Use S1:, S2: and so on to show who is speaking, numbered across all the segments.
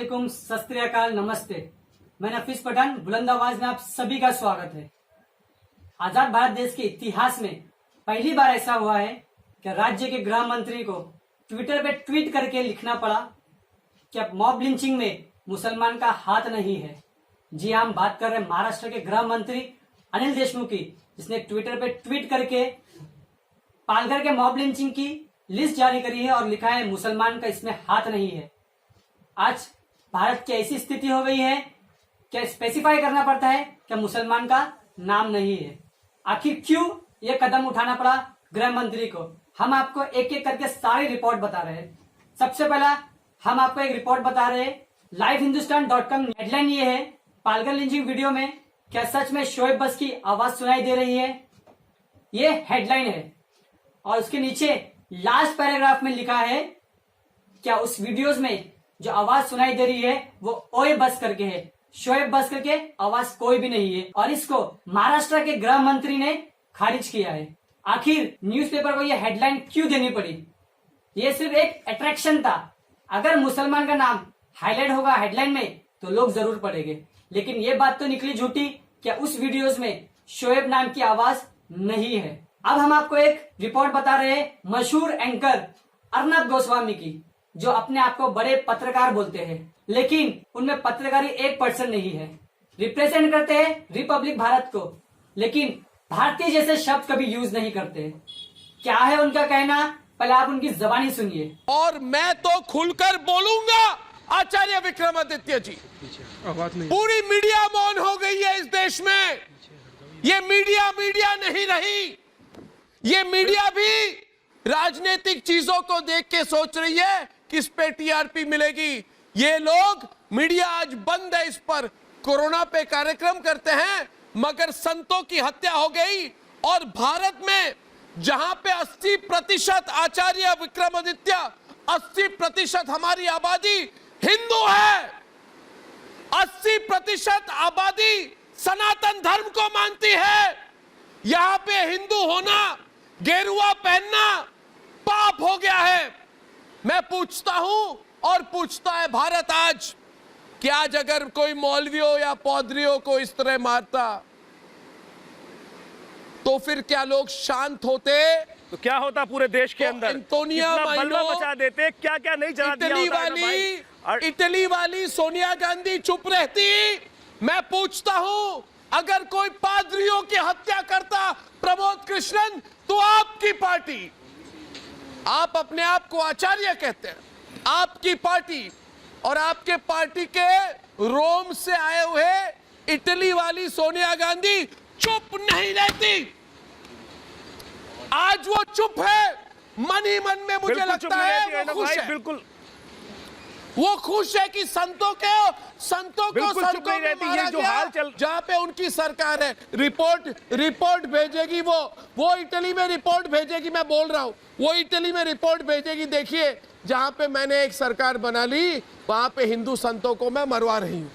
S1: वालेकुम, सत श्री अकाल, नमस्ते। मैं नफीस पठान, बुलंद आवाज में आप सभी का स्वागत है। आजाद भारत देश के इतिहास में पहली बार ऐसा हुआ है कि राज्य के गृह मंत्री को ट्विटर पे ट्वीट करके लिखना पड़ा कि अब मॉब लिंचिंग में मुसलमान का हाथ नहीं है। जी हाँ, हम बात कर रहे हैं महाराष्ट्र के गृह मंत्री अनिल देशमुख की, जिसने ट्विटर पे ट्वीट करके पालघर के मॉब लिंचिंग की लिस्ट जारी करी है और लिखा है मुसलमान का इसमें हाथ नहीं है। आज भारत की ऐसी स्थिति हो गई है कि स्पेसिफाई करना पड़ता है कि मुसलमान का नाम नहीं है। आखिर क्यों ये कदम उठाना पड़ा गृह मंत्री को? हम आपको एक एक करके सारी रिपोर्ट बता रहे हैं। सबसे पहला हम आपको एक रिपोर्ट बता रहे हैं, livehindustanCom हेडलाइन ये है, पालघर लिंचिंग वीडियो में क्या सच में शोएब बस की आवाज सुनाई दे रही है? ये हेडलाइन है और उसके नीचे लास्ट पैराग्राफ में लिखा है क्या उस वीडियोस में जो आवाज सुनाई दे रही है वो ओए बस करके है, शोएब बस करके आवाज कोई भी नहीं है। और इसको महाराष्ट्र के गृह मंत्री ने खारिज किया है। आखिर न्यूज़पेपर को ये हेडलाइन क्यों देनी पड़ी? ये सिर्फ एक अट्रैक्शन था। अगर मुसलमान का नाम हाईलाइट होगा हेडलाइन में तो लोग जरूर पढ़ेंगे, लेकिन ये बात तो निकली झूठी क्या उस वीडियोस में शोएब नाम की आवाज नहीं है। अब हम आपको एक रिपोर्ट बता रहे हैं मशहूर एंकर अर्नब गोस्वामी की, जो अपने आप को बड़े पत्रकार बोलते हैं, लेकिन उनमें पत्रकारी 1% नहीं है। रिप्रेजेंट करते हैं रिपब्लिक भारत को, लेकिन भारतीय जैसे शब्द कभी यूज नहीं करते। क्या है उनका कहना, पहले आप उनकी जबानी सुनिए।
S2: और मैं तो खुलकर बोलूंगा आचार्य विक्रमादित्य जी। पूरी मीडिया मौन हो गई है इस देश में। ये मीडिया नहीं रही। ये मीडिया भी राजनीतिक चीजों को देख के सोच रही है किस पे टीआरपी मिलेगी। ये लोग मीडिया आज बंद है इस पर। कोरोना पे कार्यक्रम करते हैं मगर संतों की हत्या हो गई। और भारत में जहां पे 80% आचार्य विक्रमादित्य 80% हमारी आबादी हिंदू है, 80% आबादी सनातन धर्म को मानती है। यहां पे हिंदू होना, गेरुआ पहनना पाप हो गया है। मैं पूछता हूं और पूछता है भारत आज कि आज अगर कोई मौलवियों या पौधरियों को इस तरह मारता तो फिर क्या लोग शांत होते?
S3: तो क्या होता पूरे देश के अंदर?
S2: एंटोनिया
S3: बल्ला मचा देते, क्या क्या नहीं जला दिया।
S2: इटली वाली सोनिया गांधी चुप रहती। मैं पूछता हूं अगर कोई पादरियों की हत्या करता प्रमोद कृष्णन, तो आपकी पार्टी, आप अपने आप को आचार्य कहते हैं, आपकी पार्टी और आपके पार्टी के रोम से आए हुए इटली वाली सोनिया गांधी चुप नहीं रहती। आज वो चुप है, मन ही मन में मुझे लगता है वो खुश है। बिल्कुल वो खुश है कि संतों को सड़कों में मारा गया जहां पे उनकी सरकार है। रिपोर्ट भेजेगी वो इटली में रिपोर्ट भेजेगी। मैं बोल रहा हूं वो इटली में रिपोर्ट भेजेगी। देखिए जहां पे मैंने एक सरकार बना ली वहां पे हिंदू संतों को मैं मरवा रही हूं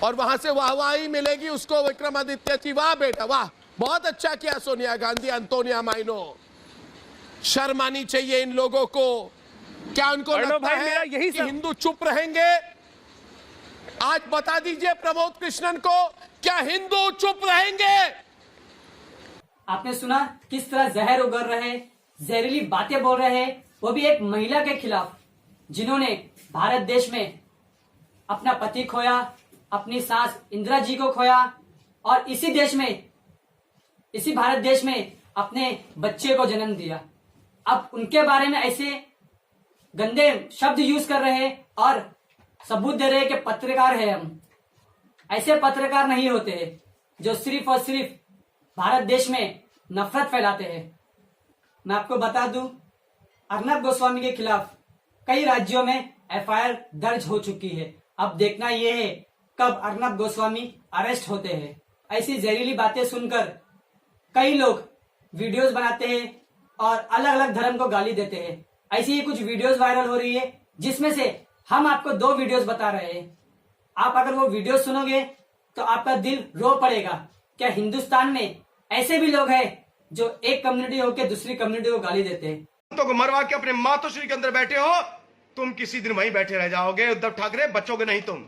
S2: और वहां से वाहवाही मिलेगी उसको। विक्रमादित्य जी, वाह बेटा वाह, बहुत अच्छा किया सोनिया गांधी, एंटोनिया माइनो। शर्म आनी चाहिए इन लोगों को। क्या उनको लगता है कि हिंदू चुप रहेंगे? आज बता दीजिए प्रमोद कृष्णन को, क्या हिंदू चुप रहेंगे?
S1: आपने सुना किस तरह जहर उगल रहे, जहरीली बातें बोल रहे हैं, वो भी एक महिला के खिलाफ जिन्होंने भारत देश में अपना पति खोया, अपनी सास इंदिरा जी को खोया और इसी भारत देश में अपने बच्चे को जन्म दिया। अब उनके बारे में ऐसे गंदे शब्द यूज कर रहे हैं और सबूत दे रहे हैं कि पत्रकार है हम। ऐसे पत्रकार नहीं होते हैं जो सिर्फ और सिर्फ भारत देश में नफरत फैलाते हैं। मैं आपको बता दूं, अर्नब गोस्वामी के खिलाफ कई राज्यों में एफआईआर दर्ज हो चुकी है। अब देखना यह है कब अर्नब गोस्वामी अरेस्ट होते हैं। ऐसी जहरीली बातें सुनकर कई लोग वीडियोस बनाते हैं और अलग अलग धर्म को गाली देते हैं। ऐसी ही कुछ वीडियोस वायरल हो रही है, जिसमें से हम आपको 2 वीडियोस बता रहे हैं। आप अगर वो वीडियो सुनोगे तो आपका दिल रो पड़ेगा। क्या हिंदुस्तान में ऐसे भी लोग हैं जो एक कम्युनिटी होकर दूसरी कम्युनिटी को गाली देते हैं?
S4: तो को मरवा के अपने मातोश्री के अंदर बैठे हो तुम किसी दिन वहीं बैठे रह जाओगे। उद्धव ठाकरे बचोगे नहीं तुम।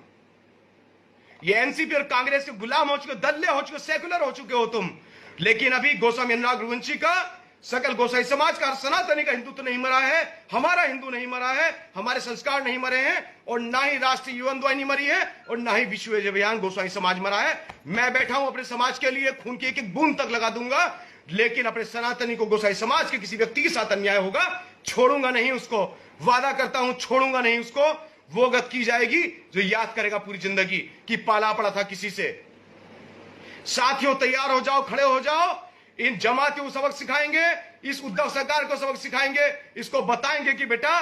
S4: ये एनसीपी और कांग्रेस के गुलाम हो चुके, दल्ले हो चुके, सेकुलर हो चुके हो तुम। लेकिन अभी गोस्वामी अनुराग रघुवंशी का, सकल गोसाई समाज का, सनातनी का हिंदू तो नहीं मरा है, हमारा हिंदू नहीं मरा है, हमारे संस्कार नहीं मरे हैं, और ना ही राष्ट्रीय युवा द्वाई नहीं मरी है, और ना ही विश्व अभियान गोस्वामी समाज मरा है। मैं बैठा हूं अपने समाज के लिए, खून की एक एक बूंद तक लगा दूंगा, लेकिन अपने सनातनी को, गोसाई समाज के किसी व्यक्ति के साथ अन्याय होगा, छोड़ूंगा नहीं उसको। वादा करता हूं, छोड़ूंगा नहीं उसको। वो गत की जाएगी जो याद करेगा पूरी जिंदगी कि पाला पड़ा था किसी से। साथियों, तैयार हो जाओ, खड़े हो जाओ। इन जमातियों को सबक सिखाएंगे, इस उद्धव सरकार को सबक सिखाएंगे, इसको बताएंगे कि बेटा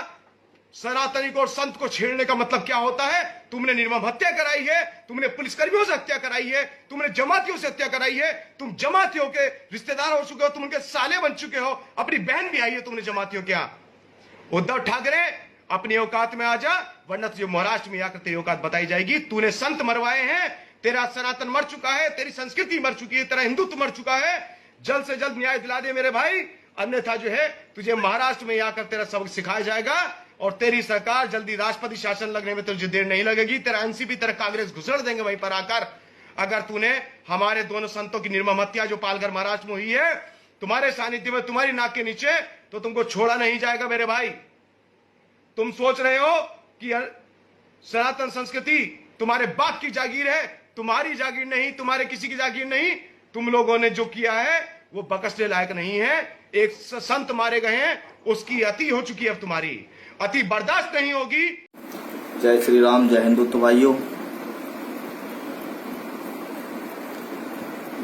S4: सनातनी को और संत को छेड़ने का मतलब क्या होता है। तुमने निर्मम हत्या कराई है, तुमने पुलिसकर्मियों से हत्या कराई है, तुमने जमातियों से हत्या कराई है, तुम जमातियों के रिश्तेदार हो चुके हो, तुम उनके साले बन चुके हो, अपनी बहन भी आई है तुमने जमातियों के यहां। उद्धव ठाकरे, अपनी औकात में आ जा, वरना तुझे महाराष्ट्र में आकर तेरी औकात बताई जाएगी। तूने संत मरवाए हैं, तेरा सनातन मर चुका है, तेरी संस्कृति मर चुकी है, तेरा हिंदुत्व मर चुका है। जल्द से जल्द न्याय दिला दे मेरे भाई, अन्यथा जो है तुझे महाराष्ट्र में आकर तेरा सबक सिखाया जाएगा, और तेरी सरकार जल्दी राष्ट्रपति शासन लगने में तुझे देर नहीं लगेगी। तेरा एनसीपी, तेरा कांग्रेस घुसड़ देंगे वहीं पर आकर। अगर तूने हमारे दोनों संतों की निर्मम हत्या जो पालघर महाराष्ट्र में हुई है, तुम्हारे सानिध्य में, तुम्हारी नाक के नीचे, तो तुमको छोड़ा नहीं जाएगा मेरे भाई। तुम सोच रहे हो कि सनातन संस्कृति तुम्हारे बाप की जागीर है, तुम्हारी जागीर नहीं, तुम्हारे किसी की जागीर नहीं। तुम लोगों ने जो किया है वो बकसने लायक नहीं है। एक संत मारे गए हैं, उसकी अति हो चुकी है, अब तुम्हारी अति बर्दाश्त नहीं होगी।
S5: जय श्री राम, जय हिंदुत्व भाइयों।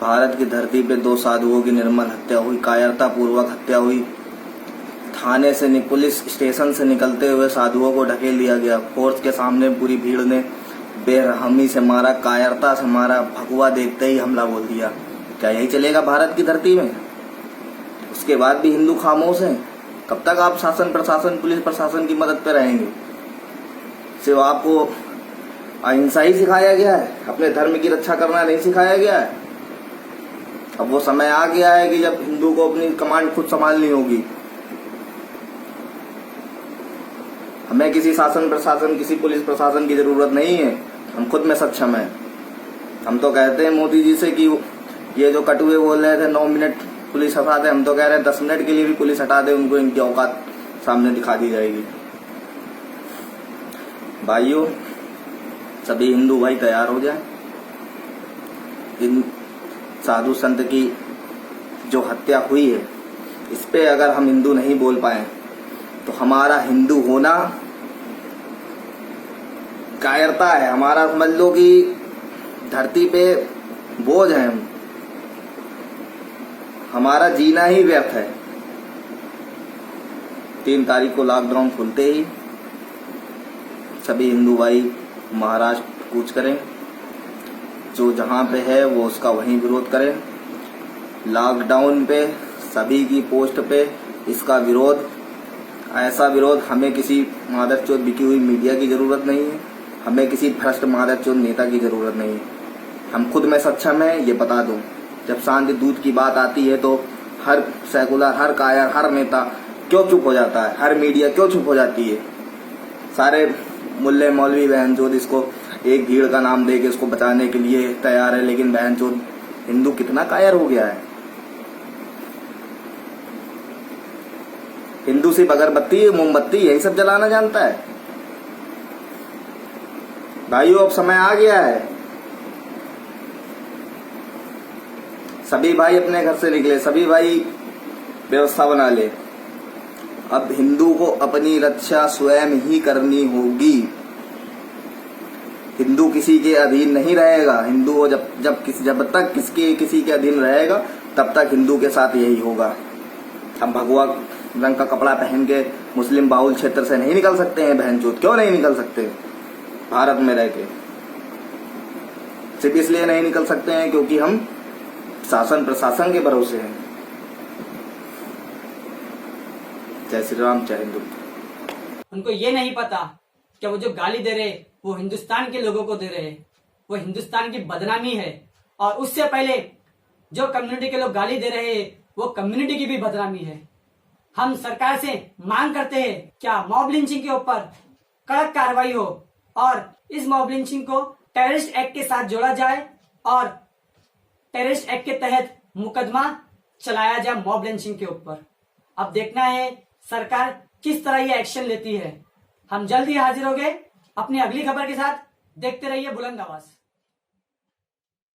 S5: भारत की धरती पे 2 साधुओं की निर्मल हत्या हुई, कायरता पूर्वक हत्या हुई। थाने से पुलिस स्टेशन से निकलते हुए साधुओं को ढकेल दिया गया। फोर्स के सामने पूरी भीड़ ने बेरहमी से मारा, कायरता से मारा, भगवा देखते ही हमला बोल दिया। क्या यही चलेगा भारत की धरती में? उसके बाद भी हिंदू खामोश हैं। कब तक आप शासन प्रशासन, पुलिस प्रशासन की मदद पे रहेंगे? सिर्फ आपको अहिंसा ही सिखाया गया है, अपने धर्म की रक्षा करना नहीं सिखाया गया है। अब वो समय आ गया है कि जब हिंदू को अपनी कमांड खुद संभालनी होगी। हमें किसी शासन प्रशासन, किसी पुलिस प्रशासन की जरूरत नहीं है, हम खुद में सक्षम हैं। हम तो कहते हैं मोदी जी से कि ये जो कटुए बोल रहे थे 9 मिनट पुलिस हटा दे, हम तो कह रहे हैं 10 मिनट के लिए भी पुलिस हटा दे, उनको इनकी औकात सामने दिखा दी जाएगी। भाइयों, सभी हिंदू भाई तैयार हो जाएं। इन साधु संत की जो हत्या हुई है, इस पे अगर हम हिंदू नहीं बोल पाए तो हमारा हिंदू होना कायरता है। हमारा समझ लो कि धरती पे बोझ है, हमारा जीना ही व्यर्थ है। 3 तारीख को लॉकडाउन खुलते ही सभी हिंदू भाई महाराष्ट्र कूच करें, जो जहां पे है वो उसका वहीं विरोध करें। लॉकडाउन पे सभी की पोस्ट पे इसका विरोध, ऐसा विरोध, हमें किसी मादरचोद बिकी हुई मीडिया की जरूरत नहीं है, हमें किसी भ्रष्ट मादरचोद नेता की जरूरत नहीं है। हम खुद में सक्षम है, ये बता दूं। जब शांति दूत की बात आती है तो हर सेकुलर, हर कायर, हर नेता क्यों चुप हो जाता है? हर मीडिया क्यों चुप हो जाती है? सारे मुल्ले मौलवी बहनचोद इसको एक भीड़ का नाम दे के इसको बचाने के लिए तैयार है, लेकिन बहनचोद हिंदू कितना कायर हो गया है। हिंदू सिर्फ अगरबत्ती, मोमबत्ती यही सब जलाना जानता है। भाइयों, अब समय आ गया है, सभी भाई अपने घर से निकले, सभी भाई व्यवस्था बना ले। अब हिंदू को अपनी रक्षा स्वयं ही करनी होगी। हिंदू किसी के अधीन नहीं रहेगा। हिंदू जब तक किसी के अधीन रहेगा तब तक हिंदू के साथ यही होगा। हम भगवा रंग का कपड़ा पहन के मुस्लिम बाहुल क्षेत्र से नहीं निकल सकते हैं बहनचोद। क्यों नहीं निकल सकते? भारत में रह के सिर्फ इसलिए नहीं निकल सकते हैं क्योंकि हम शासन प्रशासन के भरोसे हैं। जय श्री राम, जय हिंदू।
S1: उनको ये नहीं पता कि वो जो गाली दे रहे वो हिंदुस्तान के लोगों को दे रहे, वो हिंदुस्तान की बदनामी है। और उससे पहले जो कम्युनिटी के लोग गाली दे रहे हैं वो कम्युनिटी की भी बदनामी है। हम सरकार से मांग करते हैं क्या मॉब लिंचिंग के ऊपर कड़क कार्रवाई हो और इस मॉब लिंचिंग को टेररिस्ट एक्ट के साथ जोड़ा जाए और टेररिस्ट एक्ट के तहत मुकदमा चलाया जाए मॉब लिंचिंग के ऊपर। अब देखना है सरकार किस तरह ये एक्शन लेती है। हम जल्द ही हाजिर होंगे अपनी अगली खबर के साथ। देखते रहिए बुलंद आवाज।